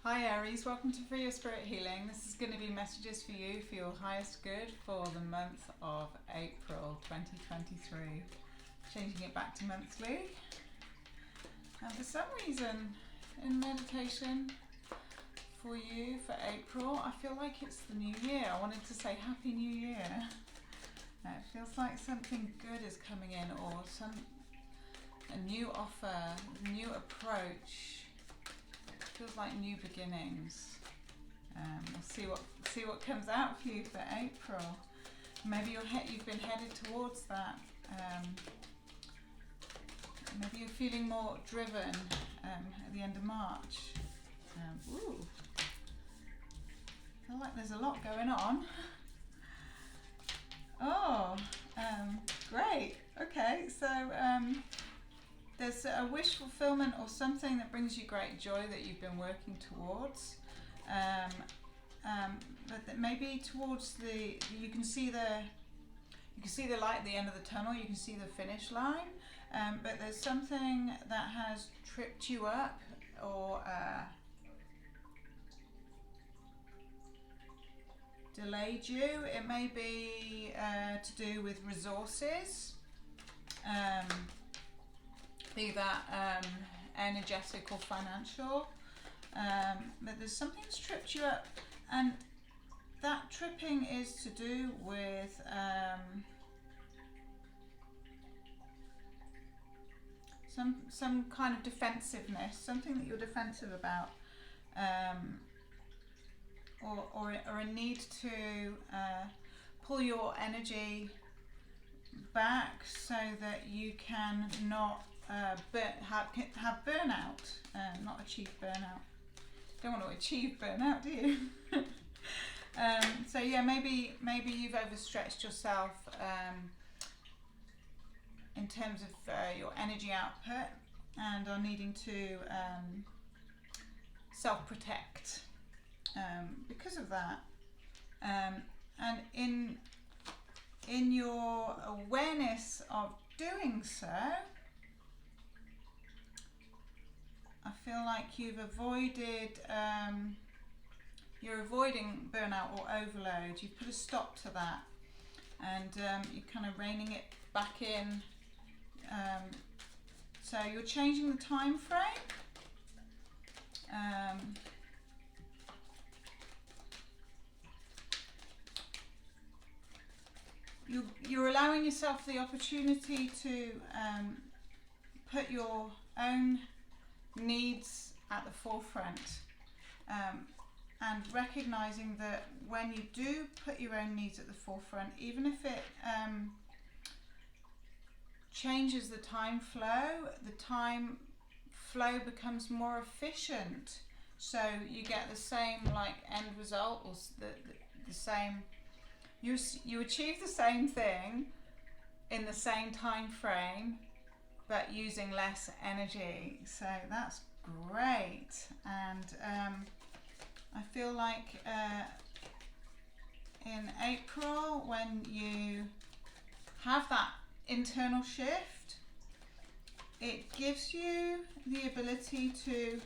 Hi Aries, welcome to Free Your Spirit Healing. This is going to be messages for you for your highest good for the month of April 2023. Changing it back to monthly. And for some reason in meditation for you for April, I feel like it's the new year. I wanted to say Happy New Year. It feels like something good is coming in, or a new offer, new approach. Feels like new beginnings. We'll see what comes out for you for April. Maybe you've been headed towards that. Maybe you're feeling more driven at the end of March. Ooh, I feel like there's a lot going on. Oh, great. Okay, so there's a wish fulfillment or something that brings you great joy that you've been working towards, but that maybe towards you can see the light at the end of the tunnel. You can see the finish line, but there's something that has tripped you up or delayed you. It may be to do with resources. Be that energetic or financial, but there's something that's tripped you up, and that tripping is to do with some kind of defensiveness, something that you're defensive about, or a need to pull your energy back so that you can not have burnout, not achieve burnout. Don't want to achieve burnout, do you? So yeah, maybe you've overstretched yourself in terms of your energy output, and are needing to self-protect because of that. And in your awareness of doing so, I feel like you're avoiding burnout or overload. You've put a stop to that, and you're kind of reining it back in. So you're changing the time frame. You're allowing yourself the opportunity to put your own needs at the forefront, and recognizing that when you do put your own needs at the forefront, even if it changes the time flow becomes more efficient, so you get the same end result, or the same, you achieve the same thing in the same time frame, but using less energy. So that's great. And I feel like in April, when you have that internal shift, it gives you the ability to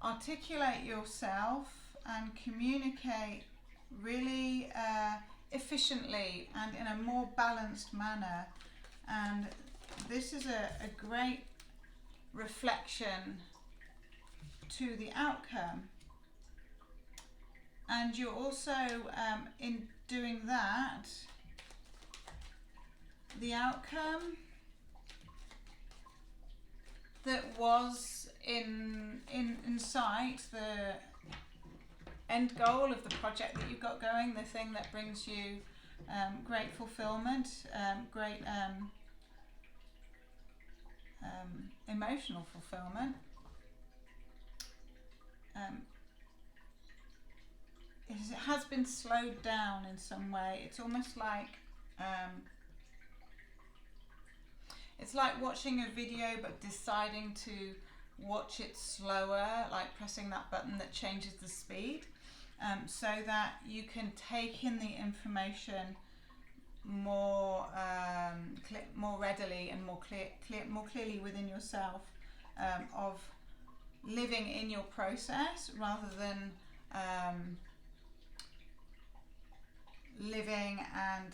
articulate yourself and communicate really efficiently and in a more balanced manner. And this is a great reflection to the outcome. And you're also, in doing that, the outcome that was in sight, the end goal of the project that you've got going, the thing that brings you great fulfillment, great emotional fulfillment, it has been slowed down in some way. It's almost like it's like watching a video but deciding to watch it slower, like pressing that button that changes the speed, so that you can take in the information more readily and more clearly within yourself, of living in your process rather than living and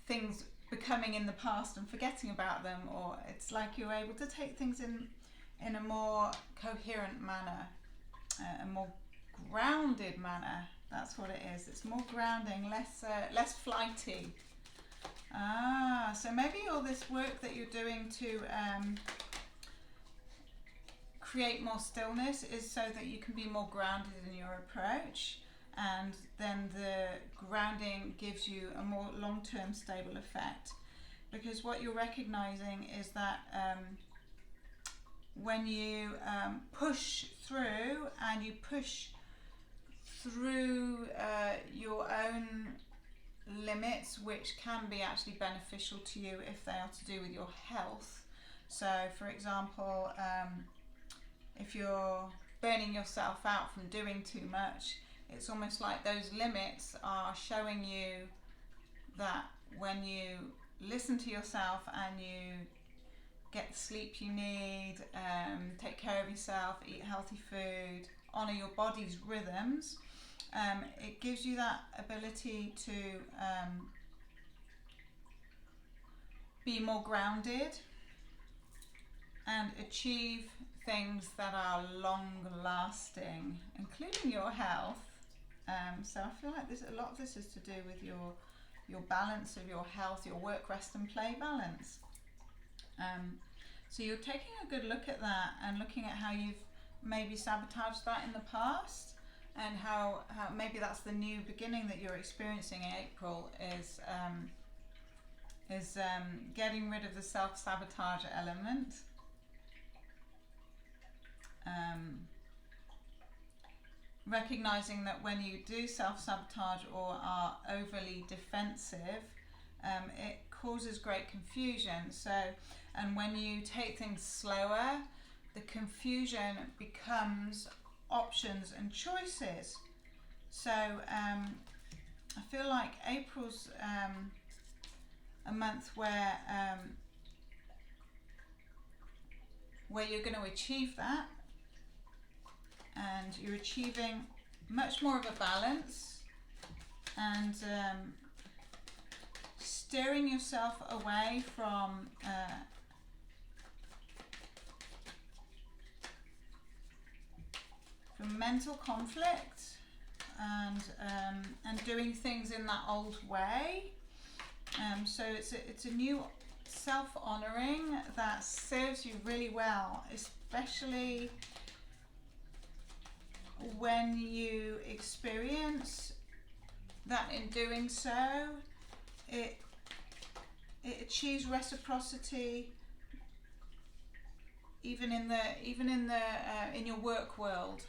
things becoming in the past and forgetting about them, or it's like you're able to take things in a more coherent manner, a more grounded manner. That's what it is. It's more grounding, less flighty. So maybe all this work that you're doing to create more stillness is so that you can be more grounded in your approach, and then the grounding gives you a more long-term stable effect, because what you're recognizing is that when you push through and you push through your own limits, which can be actually beneficial to you if they are to do with your health. So for example, if you're burning yourself out from doing too much, it's almost like those limits are showing you that when you listen to yourself and you get the sleep you need, take care of yourself, eat healthy food, honor your body's rhythms, it gives you that ability to be more grounded and achieve things that are long lasting, including your health. So I feel like a lot of this is to do with your balance of your health, your work, rest and play balance. So you're taking a good look at that and looking at how you've maybe sabotaged that in the past, and how maybe that's the new beginning that you're experiencing in April, is getting rid of the self-sabotage element. Recognizing that when you do self-sabotage or are overly defensive, it causes great confusion. So, and when you take things slower, the confusion becomes options and choices. So I feel like April's a month where you're going to achieve that, and you're achieving much more of a balance, and steering yourself away from mental conflict and doing things in that old way. So it's a new self-honoring that serves you really well, especially when you experience that in doing so, it achieves reciprocity even in your work world.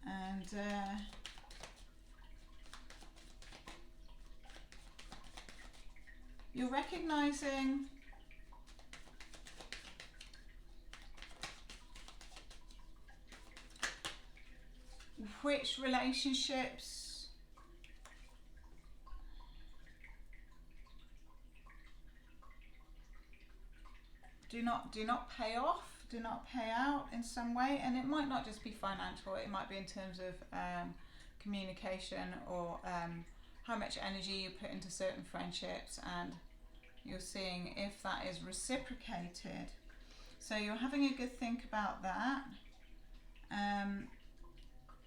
And you're recognizing which relationships do not pay off, do not pay out in some way. And it might not just be financial, it might be in terms of communication, or how much energy you put into certain friendships, and you're seeing if that is reciprocated. So you're having a good think about that,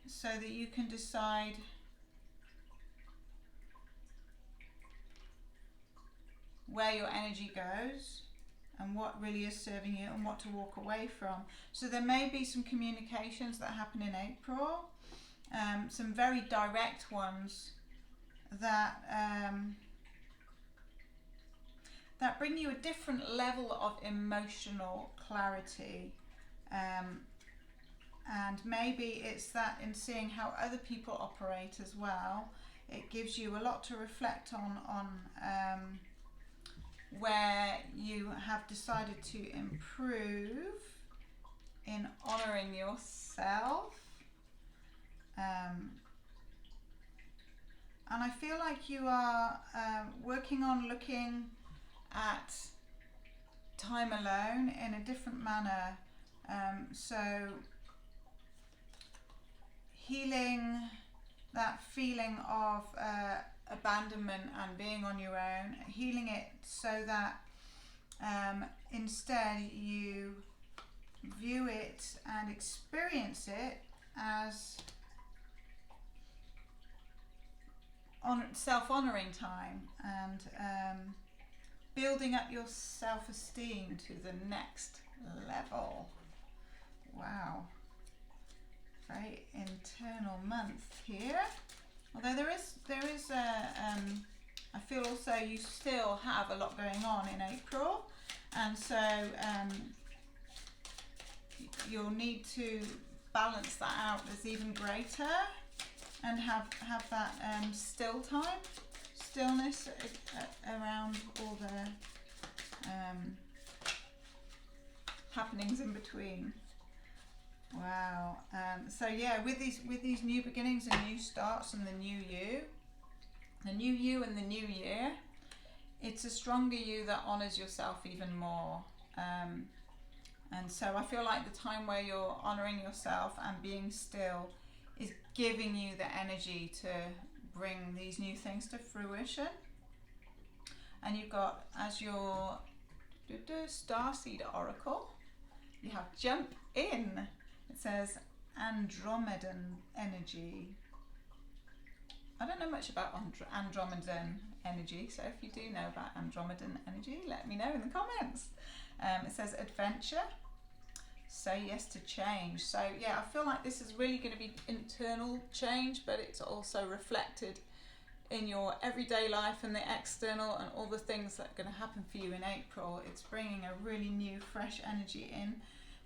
so that you can decide where your energy goes and what really is serving you and what to walk away from. So there may be some communications that happen in April, some very direct ones that that bring you a different level of emotional clarity, and maybe it's that in seeing how other people operate as well, it gives you a lot to reflect on where you have decided to improve in honouring yourself. And I feel like you are working on looking at time alone in a different manner. So healing that feeling of abandonment and being on your own, healing it so that instead you view it and experience it as self-honouring time, and building up your self-esteem to the next level. Wow, very internal month here. Although there is I feel also you still have a lot going on in April, and so you'll need to balance that out as even greater, and have that stillness around all the happenings in between. Wow. So yeah, with these new beginnings and new starts and the new you and the new year, it's a stronger you that honours yourself even more. And so I feel like the time where you're honouring yourself and being still is giving you the energy to bring these new things to fruition. And you've got, as your starseed oracle, you have jump in. It says Andromedan energy. I don't know much about Andromedan energy, so if you do know about Andromedan energy, let me know in the comments. It says adventure, say yes to change. So yeah, I feel like this is really going to be internal change, but it's also reflected in your everyday life and the external and all the things that are going to happen for you in April. It's bringing a really new, fresh energy in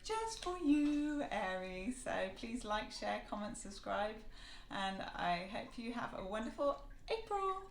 just for you, Aries. So please like, share, comment, subscribe, and I hope you have a wonderful April.